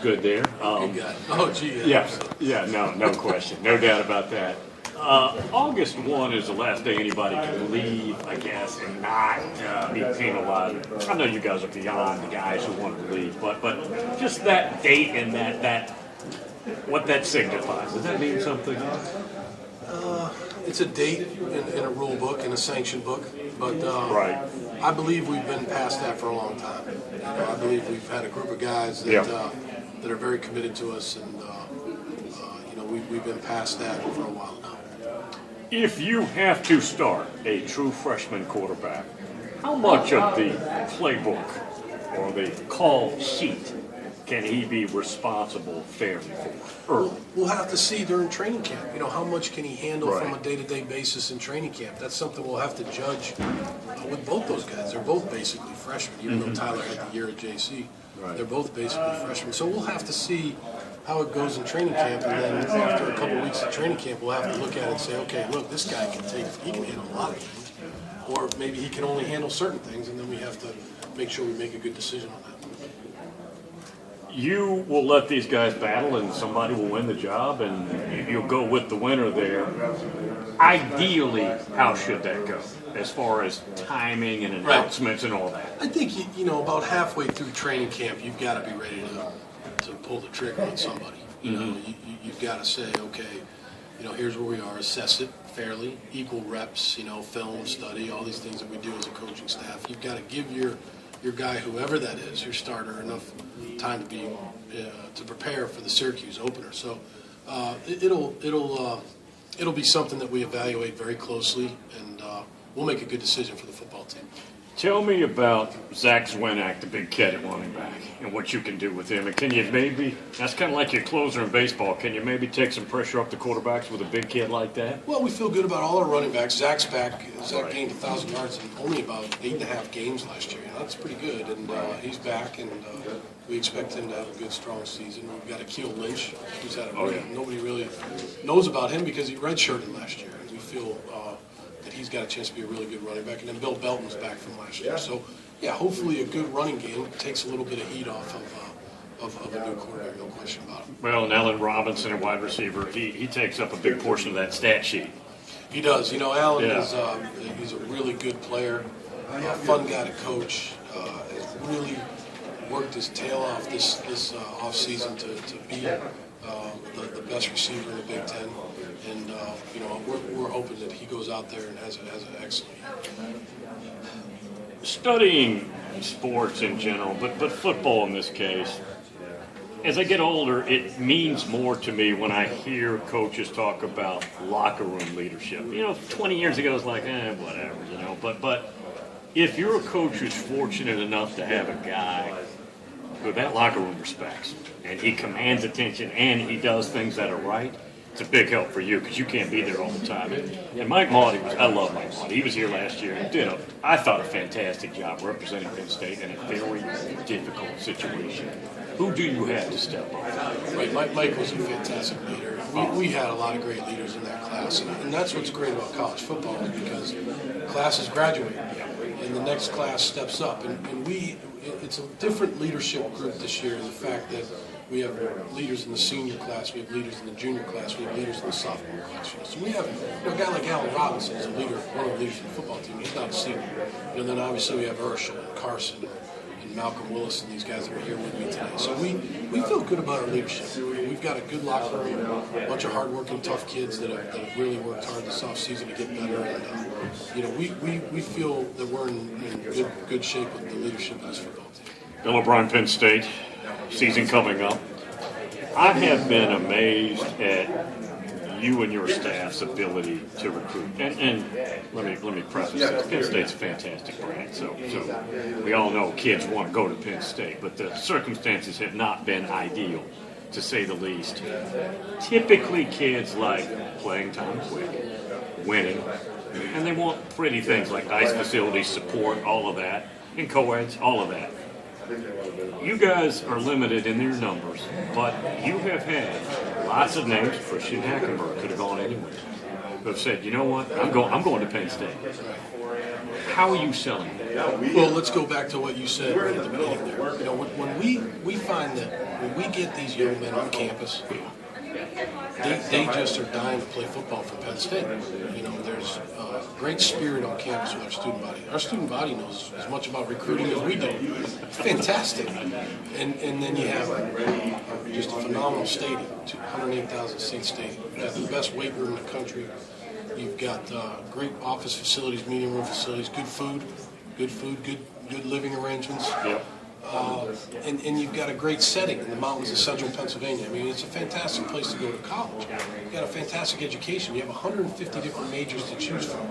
Good there. Good guy. Oh, gee. Yeah, no question. No doubt about that. August 1 is the last day anybody can leave, I guess, and not be penalized. I know you guys are beyond the guys who want to leave, but just that date and that what that signifies. Does that mean something? It's a date in a rule book, in a sanction book, but Right. I believe we've been past that for a long time. I believe we've had a group of guys that are very committed to us, and we've been past that for a while now. If you have to start a true freshman quarterback, how much of the playbook or the call sheet can he be responsible fairly for early? We'll have to see during training camp. How much can he handle Right. from a day-to-day basis in training camp? That's something we'll have to judge with both those guys. They're both basically freshmen, even though Tyler had the year at JC. Right. They're both basically freshmen. So we'll have to see how it goes in training camp, and then after a couple weeks of training camp, we'll have to look at it and say, okay, look, this guy he can handle a lot of things, or maybe he can only handle certain things, and then we have to make sure we make a good decision on that. You will let these guys battle and somebody will win the job and you'll go with the winner there. Ideally, how should that go as far as timing and announcements and all that? I think, about halfway through training camp, you've got to be ready to pull the trigger on somebody. You've got to say, okay, here's where we are, assess it fairly, equal reps, film, study, all these things that we do as a coaching staff. You've got to give your guy, whoever that is, your starter, enough time to be to prepare for the Syracuse opener. So it'll be something that we evaluate very closely, and we'll make a good decision for the football team. Tell me about Zach Zwinak, the big kid at running back, and what you can do with him. And can you maybe, that's kind of like your closer in baseball, can you maybe take some pressure off the quarterbacks with a big kid like that? Well, we feel good about all our running backs. Zach's back. Zach Right. gained 1,000 yards in only about 8.5 games last year. That's pretty good, and he's back, and we expect him to have a good, strong season. We've got Akeel Lynch, who's had nobody really knows about him because he redshirted last year, and we feel that he's got a chance to be a really good running back. And then Bill Belton's back from last year. So, hopefully a good running game takes a little bit of heat off of a new quarterback, no question about it. Well, and Allen Robinson, a wide receiver, he takes up a big portion of that stat sheet. He does. Allen is he's a really good player, a fun guy to coach. Has really worked his tail off this off season to be the best receiver in the Big Ten, and we're hoping that he goes out there and has an excellent year. Studying sports in general, but football in this case, as I get older, it means more to me when I hear coaches talk about locker room leadership. 20 years ago it was like, whatever, but if you're a coach who's fortunate enough to have a guy who that locker room respects, and he commands attention and he does things that are right, it's a big help for you because you can't be there all the time. And Mike Maudie, I love Mike Maudie. He was here last year and did I thought, a fantastic job representing Penn State in a very difficult situation. Who do you have to step up? Right, Mike was a fantastic leader. We had a lot of great leaders in that class, and that's what's great about college football is because classes graduate, and the next class steps up, and it's a different leadership group this year. The fact that we have leaders in the senior class, we have leaders in the junior class, we have leaders in the sophomore class. So we have a guy like Allen Robinson is a leader, one of the leaders in the football team. He's not a senior. And then obviously we have Urshel and Carson and Malcolm Willis and these guys that are here with me today. So we feel good about our leadership. We've got a good locker room, a bunch of hardworking, tough kids that have really worked hard this offseason to get better. And we feel that we're in good shape with the leadership of this football team. Bill O'Brien, Penn State, season coming up. I have been amazed at you and your staff's ability to recruit. And let me preface this. Penn State's a fantastic brand, so we all know kids want to go to Penn State, but the circumstances have not been ideal, to say the least. Typically, kids like playing time quick, winning, and they want pretty things like nice facilities, support, all of that, and co-eds, all of that. You guys are limited in your numbers, but you have had lots of names. Christian Hackenberg could have gone anywhere. Who have said, you know what, I'm going to Penn State. How are you selling that? Well, let's go back to what you said right at the beginning there. You know, when we find that when we get these young men on campus, they just are dying to play football for Penn State. You know, there's great spirit on campus with our student body. Our student body knows as much about recruiting as we do. It's fantastic. And then you have just a phenomenal stadium, 108,000 seat stadium. You've got the best weight room in the country. You've got great office facilities, meeting room facilities, good food, good living arrangements. Yep. And you've got a great setting in the mountains of central Pennsylvania. I mean, it's a fantastic place to go to college. You've got a fantastic education. You have 150 different majors to choose from.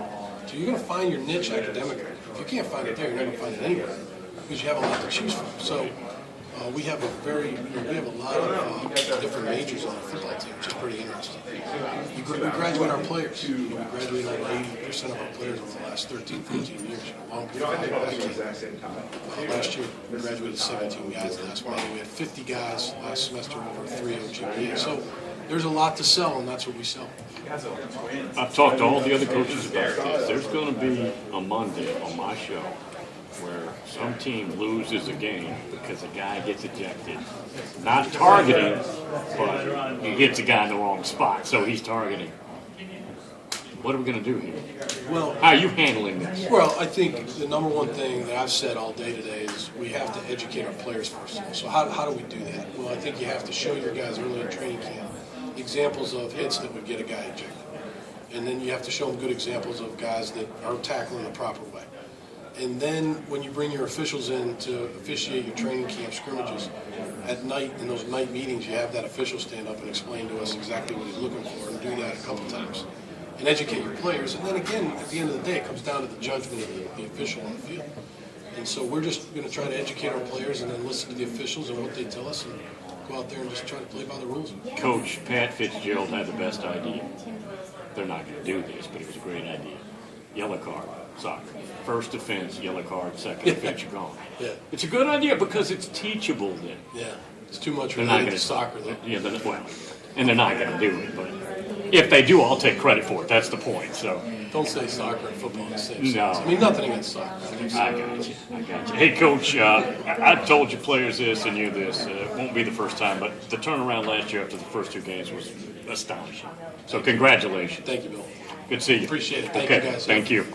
So you're going to find your niche academically. If you can't find it there, you're not going to find it anywhere because you have a lot to choose from. So we have a lot of different majors on the football team, which is pretty interesting. We graduate our players. We graduated over 80% of our players over the last 13, 14 years. Long before I came. Last year, we graduated 17 guys last May. We had 50 guys last semester over 3.0 GPA. So there's a lot to sell, and that's what we sell. I've talked to all the other coaches about this. There's going to be a Monday on my show where some team loses a game because a guy gets ejected. Not targeting, but he hits a guy in the wrong spot, so he's targeting. What are we going to do here? Well, how are you handling this? Well, I think the number one thing that I've said all day today is we have to educate our players first. So how do we do that? Well, I think you have to show your guys early in training camp examples of hits that would get a guy ejected. And then you have to show them good examples of guys that are tackling the proper way. And then when you bring your officials in to officiate your training camp scrimmages, at night, in those night meetings, you have that official stand up and explain to us exactly what he's looking for, and do that a couple times. And educate your players. And then again, at the end of the day, it comes down to the judgment of the official on the field. And so we're just going to try to educate our players and then listen to the officials and what they tell us and go out there and just try to play by the rules. Coach Pat Fitzgerald had the best idea. They're not going to do this, but it was a great idea. Yellow card, soccer. First offense, yellow card. Second offense, you're gone. Yeah. It's a good idea because it's teachable then. Yeah. It's too much They're not related going to soccer, though. Yeah, and they're not going to do it. But if they do, I'll take credit for it. That's the point. So don't say soccer and football in the same no. sense. I mean, nothing against soccer. I got you. Hey, Coach, I told you players this and you this. It won't be the first time, but the turnaround last year after the first two games was astonishing. So congratulations. Thank you, Bill. Good to see you. Appreciate it. Thank you guys. Thank you.